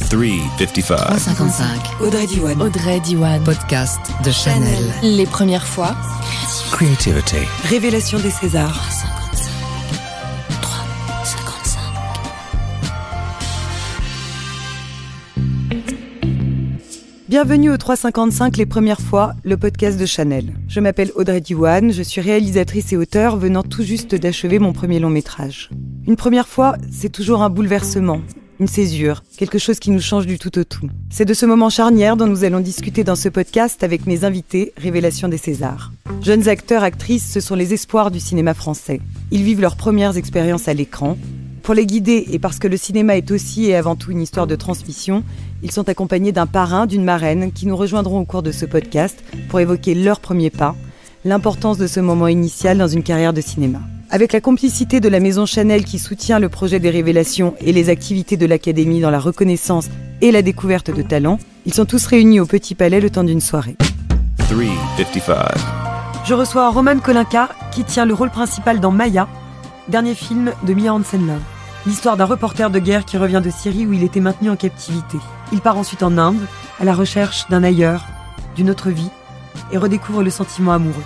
355. 355. Audrey Diwan. Podcast de Chanel. Les premières fois. Creativity. Révélation des Césars. 355. Bienvenue au 355 Les premières fois, le podcast de Chanel. Je m'appelle Audrey Diwan, je suis réalisatrice et auteure venant tout juste d'achever mon premier long métrage. Une première fois, c'est toujours un bouleversement, une césure, quelque chose qui nous change du tout au tout. C'est de ce moment charnière dont nous allons discuter dans ce podcast avec mes invités, Révélation des Césars. Jeunes acteurs, actrices, ce sont les espoirs du cinéma français. Ils vivent leurs premières expériences à l'écran. Pour les guider, et parce que le cinéma est aussi et avant tout une histoire de transmission, ils sont accompagnés d'un parrain, d'une marraine, qui nous rejoindront au cours de ce podcast pour évoquer leurs premiers pas, l'importance de ce moment initial dans une carrière de cinéma. Avec la complicité de la maison Chanel qui soutient le projet des Révélations et les activités de l'Académie dans la reconnaissance et la découverte de talents, ils sont tous réunis au Petit Palais le temps d'une soirée. 355. Je reçois Roman Kolinka, qui tient le rôle principal dans Maya, dernier film de Mia Hansen-Løve. L'histoire d'un reporter de guerre qui revient de Syrie où il était maintenu en captivité. Il part ensuite en Inde, à la recherche d'un ailleurs, d'une autre vie, et redécouvre le sentiment amoureux.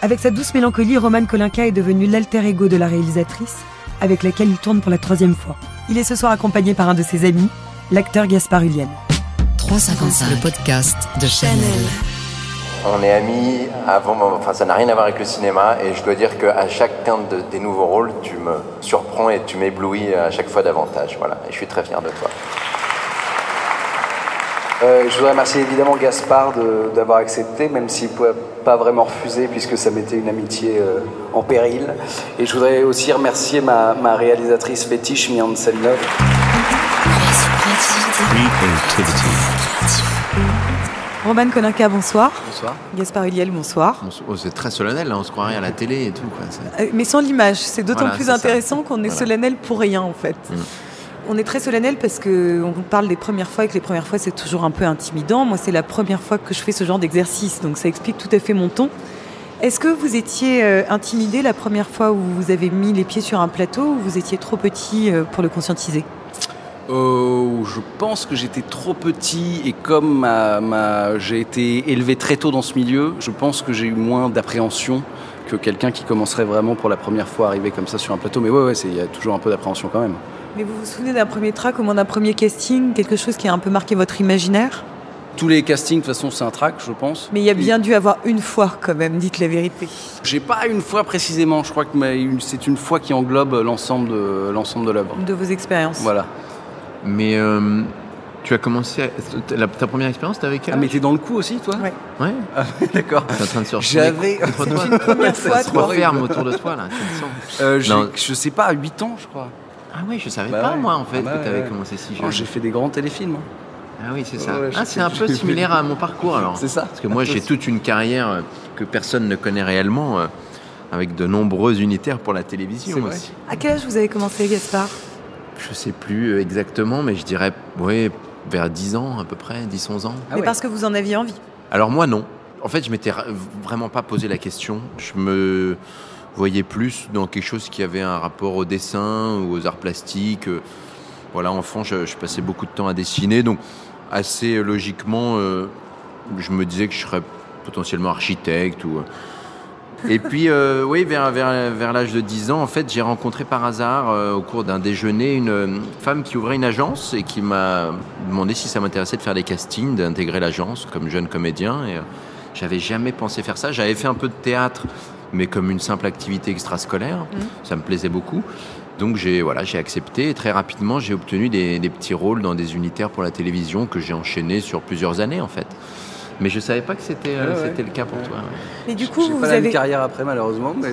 Avec sa douce mélancolie, Roman Kolinka est devenu l'alter ego de la réalisatrice, avec laquelle il tourne pour la 3e fois. Il est ce soir accompagné par un de ses amis, l'acteur Gaspard Ulliel. 355. Le podcast de Chanel. On est amis avant, ça n'a rien à voir avec le cinéma et je dois dire qu'à chacun des nouveaux rôles, tu me surprends et tu m'éblouis à chaque fois davantage. Voilà, et je suis très fier de toi. Je voudrais remercier évidemment Gaspard d'avoir accepté, même s'il ne pouvait pas vraiment refuser puisque ça mettait une amitié en péril. Et je voudrais aussi remercier ma réalisatrice fétiche, Mia Hansen-Løve. Creativity. Roman Kolinka, bonsoir. Bonsoir. Gaspard Ulliel, bonsoir. Oh, c'est très solennel, là, on se croirait à la télé et tout. Quoi. Mais sans l'image, c'est d'autant Voilà, plus c'est intéressant ça. qu'on est Voilà. solennel pour rien en fait. On est très solennel parce qu'on parle des premières fois et que les premières fois c'est toujours un peu intimidant. Moi c'est la première fois que je fais ce genre d'exercice, donc ça explique tout à fait mon ton. Est-ce que vous étiez intimidé la première fois où vous avez mis les pieds sur un plateau ou vous étiez trop petit pour le conscientiser ? Je pense que j'étais trop petit et comme j'ai été élevé très tôt dans ce milieu, je pense que j'ai eu moins d'appréhension que quelqu'un qui commencerait vraiment pour la première fois arriver comme ça sur un plateau. Mais ouais, il y a toujours un peu d'appréhension quand même. Mais vous vous souvenez d'un premier track, au moins d'un premier casting, quelque chose qui a un peu marqué votre imaginaire ? Tous les castings, de toute façon, c'est un track, je pense. Mais il y a bien dû avoir une fois quand même, dites la vérité. J'ai pas une fois précisément, je crois que c'est une fois qui englobe l'ensemble de l'œuvre. De vos expériences. Voilà. Mais tu as commencé... Ta première expérience, t'es avec elle? Ah, mais t'es dans le coup aussi, toi ? Ouais. Ouais. Ah, d'accord. T'es en train de se J'avais... contre toi. Une première fois, Ça se referme autour de toi, là, tu le sens. Non. Je sais pas, à 8 ans, je crois. Ah oui, je savais Bah pas, ouais. moi, en fait, Ah bah que t'avais ouais. commencé si Oh, jeune. j'ai fait des grands téléfilms. Ah oui, c'est ça. Ouais, C'est un peu similaire à mon parcours, alors. C'est ça. Parce que moi, j'ai toute une carrière que personne ne connaît réellement, avec de nombreux unitaires pour la télévision C'est vrai. aussi. À quel âge vous avez commencé, Gaspard ? Je sais plus exactement, mais je dirais, oui, vers 10 ans à peu près, 10-11 ans. Mais parce que vous en aviez envie. Alors moi, non. En fait, je m'étais vraiment pas posé la question. Je me voyais plus dans quelque chose qui avait un rapport au dessin ou aux arts plastiques. Voilà, enfant, je passais beaucoup de temps à dessiner, donc assez logiquement, je me disais que je serais potentiellement architecte ou... Et puis, oui, vers l'âge de 10 ans, en fait, j'ai rencontré par hasard, au cours d'un déjeuner, une femme qui ouvrait une agence et qui m'a demandé si ça m'intéressait de faire des castings, d'intégrer l'agence comme jeune comédien. Et j'avais jamais pensé faire ça. J'avais fait un peu de théâtre, mais comme une simple activité extrascolaire. Ça me plaisait beaucoup. Donc, j'ai accepté. Et très rapidement, j'ai obtenu des petits rôles dans des unitaires pour la télévision que j'ai enchaînés sur plusieurs années, en fait. Mais je savais pas que c'était le cas pour toi. Ouais. Et du coup, J'ai vous pas la avez... même carrière après, malheureusement, mais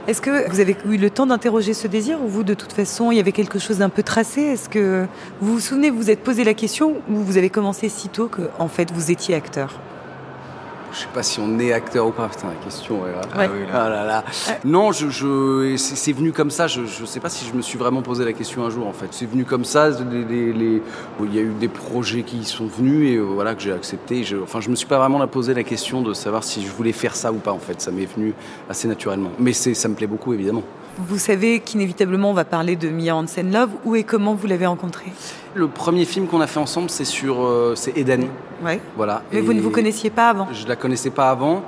Est-ce que vous avez eu le temps d'interroger ce désir ou vous, de toute façon, il y avait quelque chose d'un peu tracé ? Est-ce que vous vous souvenez, vous vous êtes posé la question ou vous avez commencé si tôt que, en fait, vous étiez acteur ? Je sais pas si on est acteur ou pas. Putain, la question. Ouais. Ouais. Ah là là. Non, c'est venu comme ça. Je sais pas si je me suis vraiment posé la question un jour, en fait. C'est venu comme ça. Il y a eu des projets qui sont venus et voilà que j'ai accepté. Je me suis pas vraiment posé la question de savoir si je voulais faire ça ou pas, en fait. Ça m'est venu assez naturellement. Mais ça me plaît beaucoup, évidemment. Vous savez qu'inévitablement, on va parler de Mia Hansen-Løve. Où et comment vous l'avez rencontrée ? Le premier film qu'on a fait ensemble, c'est c'est Eden. Ouais. Voilà. Mais vous ne vous connaissiez pas avant ? Je la connaissais pas avant.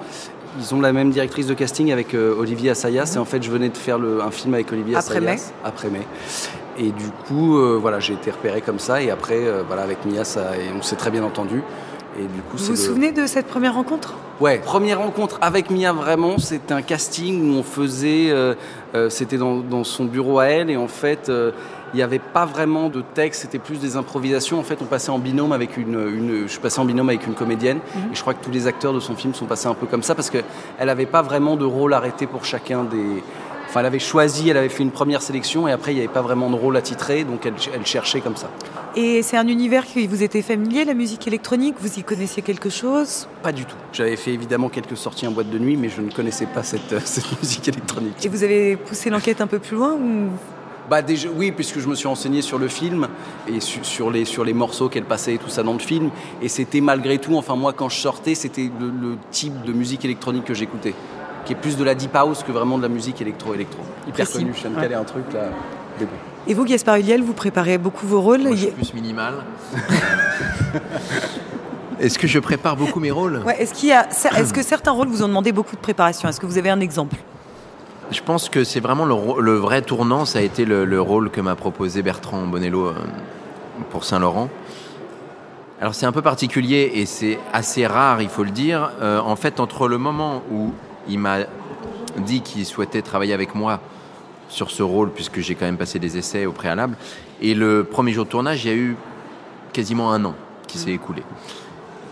Ils ont la même directrice de casting avec Olivier Assayas. Et en fait, je venais de faire un film avec Olivier Assayas. Après mai. Et du coup, voilà, j'ai été repéré comme ça. Et après, voilà, avec Mia, on s'est très bien entendu. Et du coup, vous vous souvenez de cette première rencontre ? Ouais, première rencontre avec Mia, vraiment, c'était un casting où on faisait... c'était dans son bureau à elle. Et en fait, il n'y avait pas vraiment de texte, c'était plus des improvisations. En fait, on passait en binôme avec je passais en binôme avec une comédienne. Et je crois que tous les acteurs de son film sont passés un peu comme ça parce qu'elle n'avait pas vraiment de rôle arrêté pour chacun des... Enfin, elle avait fait une première sélection et après, il n'y avait pas vraiment de rôle attitré, donc elle cherchait comme ça. Et c'est un univers qui vous était familier, la musique électronique ? Vous y connaissiez quelque chose ? Pas du tout. J'avais fait évidemment quelques sorties en boîte de nuit, mais je ne connaissais pas cette musique électronique. Et vous avez poussé l'enquête un peu plus loin ou... Déjà, oui, puisque je me suis renseigné sur le film et sur les morceaux qu'elle passait et tout ça dans le film. Et c'était malgré tout, enfin moi quand je sortais, c'était le type de musique électronique que j'écoutais, qui est plus de la deep house que vraiment de la musique électro. Hyper connu, je viens de caler un truc là. Et vous, Gaspard Ulliel, vous préparez beaucoup vos rôles ? Moi, je suis plus minimal. Est-ce que je prépare beaucoup mes rôles ? Ouais, est-ce que certains rôles vous ont demandé beaucoup de préparation ? Est-ce que vous avez un exemple ? Je pense que c'est vraiment le vrai tournant, ça a été le rôle que m'a proposé Bertrand Bonello pour Saint-Laurent. Alors c'est un peu particulier et c'est assez rare, il faut le dire. En fait, entre le moment où il m'a dit qu'il souhaitait travailler avec moi sur ce rôle, puisque j'ai quand même passé des essais au préalable, et le premier jour de tournage, il y a eu quasiment 1 an qui s'est écoulé.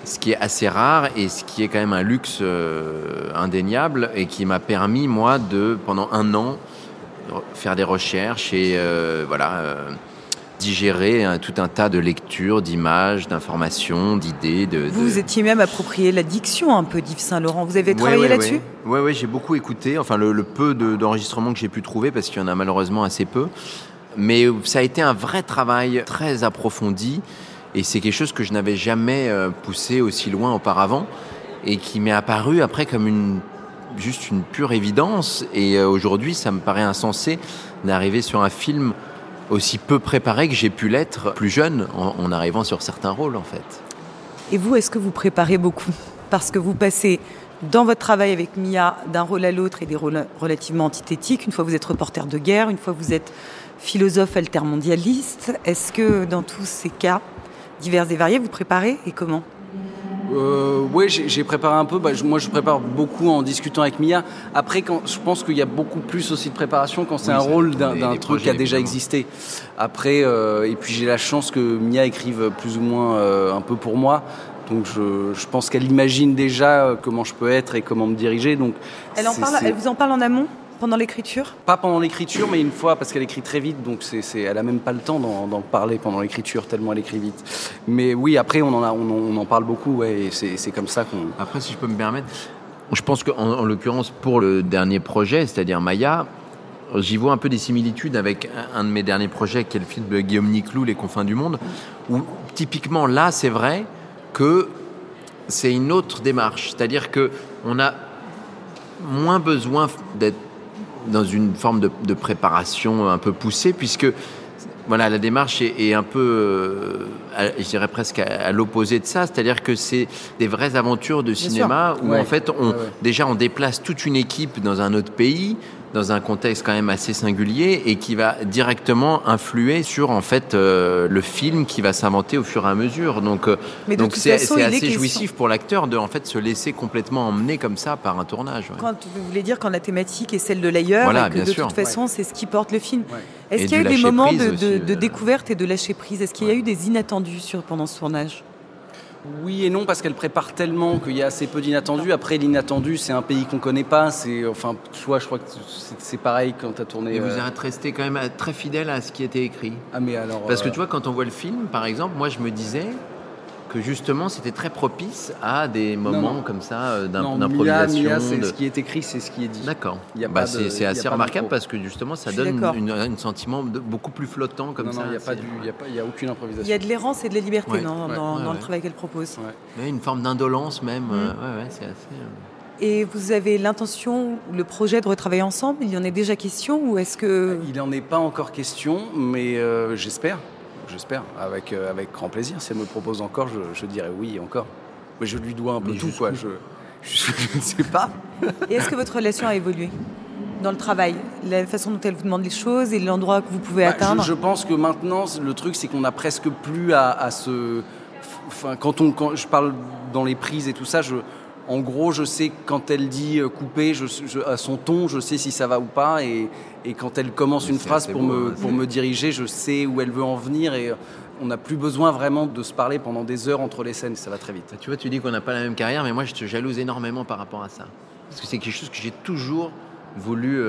Ce qui est assez rare et ce qui est quand même un luxe indéniable et qui m'a permis, moi, pendant 1 an, faire des recherches et digérer tout un tas de lectures, d'images, d'informations, d'idées. Vous étiez même approprié la diction un peu d'Yves Saint-Laurent. Vous avez travaillé là-dessus ? Oui, j'ai beaucoup écouté. Enfin, le peu d'enregistrements que j'ai pu trouver, parce qu'il y en a malheureusement assez peu. Mais ça a été un vrai travail très approfondi. Et c'est quelque chose que je n'avais jamais poussé aussi loin auparavant et qui m'est apparu après comme juste une pure évidence. Et aujourd'hui, ça me paraît insensé d'arriver sur un film aussi peu préparé que j'ai pu l'être plus jeune en arrivant sur certains rôles en fait. Et vous, est-ce que vous préparez beaucoup ? Parce que vous passez dans votre travail avec Mia d'un rôle à l'autre et des rôles relativement antithétiques. Une fois vous êtes reporter de guerre, une fois vous êtes philosophe altermondialiste. Est-ce que dans tous ces cas divers et variés, vous préparez et comment ? Oui, j'ai préparé un peu. Moi, je prépare beaucoup en discutant avec Mia. Après, je pense qu'il y a beaucoup plus aussi de préparation quand c'est un rôle d'un truc qui a déjà existé. Après, et puis j'ai la chance que Mia écrive plus ou moins un peu pour moi. Donc je pense qu'elle imagine déjà comment je peux être et comment me diriger. Donc, elle vous en parle en amont ? Pendant l'écriture ? Pas pendant l'écriture, mais une fois, parce qu'elle écrit très vite, donc elle a même pas le temps d'en parler pendant l'écriture, tellement elle écrit vite. Mais oui, après, on en parle beaucoup, ouais, et c'est comme ça qu'on... Après, si je peux me permettre, je pense qu'en l'occurrence, pour le dernier projet, c'est-à-dire Maya, j'y vois un peu des similitudes avec un de mes derniers projets, qui est le film de Guillaume Niclou, Les confins du monde, où typiquement, là, c'est vrai que c'est une autre démarche. C'est-à-dire qu'on a moins besoin d'être dans une forme de préparation un peu poussée, puisque voilà, la démarche est un peu, je dirais presque à l'opposé de ça, c'est-à-dire que c'est des vraies aventures de cinéma où en fait déjà on déplace toute une équipe dans un autre pays, dans un contexte quand même assez singulier et qui va directement influer sur en fait le film qui va s'inventer au fur et à mesure. Donc c'est assez jouissif pour l'acteur de en fait se laisser complètement emmener comme ça par un tournage. Ouais. Quand vous voulez dire quand la thématique est celle de l'ailleurs et que de toute façon c'est ce qui porte le film. Ouais. Est-ce qu'il y a eu des moments de découverte et de lâcher prise ? Est-ce qu'il y a eu des inattendus pendant ce tournage ? Oui et non, parce qu'elle prépare tellement qu'il y a assez peu d'inattendus. Après, l'inattendu, c'est un pays qu'on ne connaît pas. Soit je crois que c'est pareil quand tu as tourné... Et vous êtes resté quand même très fidèle à ce qui était écrit. Ah, mais alors... Parce que tu vois, quand on voit le film, par exemple, moi je me disais que justement c'était très propice à des moments comme ça d'improvisation. Mia, c'est ce qui est écrit, c'est ce qui est dit. D'accord. C'est assez remarquable parce que justement ça donne un sentiment beaucoup plus flottant comme ça. Il n'y a aucune improvisation. Il y a de l'errance et de la liberté dans le travail qu'elle propose. Ouais. Une forme d'indolence même. C'est assez... Et vous avez l'intention, le projet de retravailler ensemble? Il y en est déjà question ou est-ce que... Il n'en est pas encore question, mais j'espère. J'espère, avec grand plaisir. Si elle me propose encore, je dirais oui encore. Mais je lui dois un peu tout, quoi. Je ne sais pas. Et est-ce que votre relation a évolué dans le travail? La façon dont elle vous demande les choses et l'endroit que vous pouvez atteindre? Je pense que maintenant, le truc, c'est qu'on n'a presque plus à se... Enfin, quand je parle dans les prises et tout ça, en gros, je sais quand elle dit couper, à son ton, je sais si ça va ou pas. Et quand elle commence une phrase pour me diriger, je sais où elle veut en venir. Et on n'a plus besoin vraiment de se parler pendant des heures entre les scènes. Ça va très vite. Tu vois, tu dis qu'on n'a pas la même carrière, mais moi, je te jalouse énormément par rapport à ça. Parce que c'est quelque chose que j'ai toujours voulu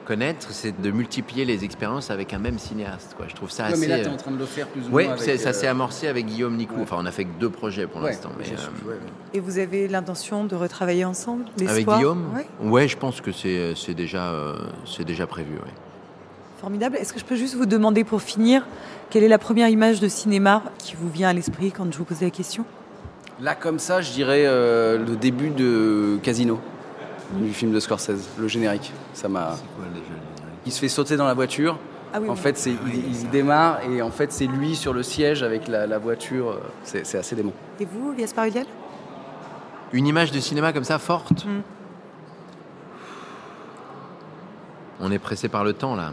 connaître, c'est de multiplier les expériences avec un même cinéaste, quoi. Je trouve ça assez... Mais là, tu es en train de le faire plus ou moins. Oui, ça s'est amorcé avec Guillaume Niclou. Enfin, on a fait que 2 projets pour l'instant. Mais, Et vous avez l'intention de retravailler ensemble avec Guillaume? Ouais, je pense que c'est déjà prévu. Ouais. Formidable. Est-ce que je peux juste vous demander pour finir, quelle est la première image de cinéma qui vous vient à l'esprit quand je vous pose la question? Là, comme ça, je dirais le début de Casino, du film de Scorsese, le générique. Ça m'a... C'est quoi déjà le générique? Il se fait sauter dans la voiture. Ah oui, en fait, il démarre et en fait, c'est lui sur le siège avec la voiture. C'est assez dément. Et vous, Gaspard Ulliel? Une image de cinéma comme ça, forte? On est pressé par le temps, là.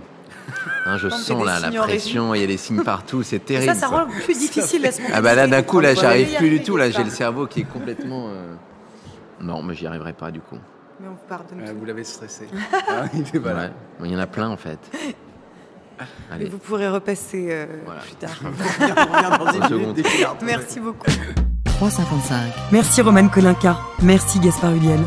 Hein, je sens là, la pression, il y a des signes partout, c'est terrible. Ça rend plus difficile la spontanéité. Ah bah là, d'un coup, là, j'arrive plus du tout. Là, j'ai le cerveau qui est complètement... Non, mais j'y arriverai pas, du coup. Mais on vous pardonne. Vous l'avez stressé. Voilà. Ouais. Il y en a plein, en fait. Allez. Et vous pourrez repasser Voilà. plus tard. On revient dans une seconde. minute, des cartes. Merci beaucoup. 3,55. Merci Romane Kolinka. Merci Gaspard Ulliel.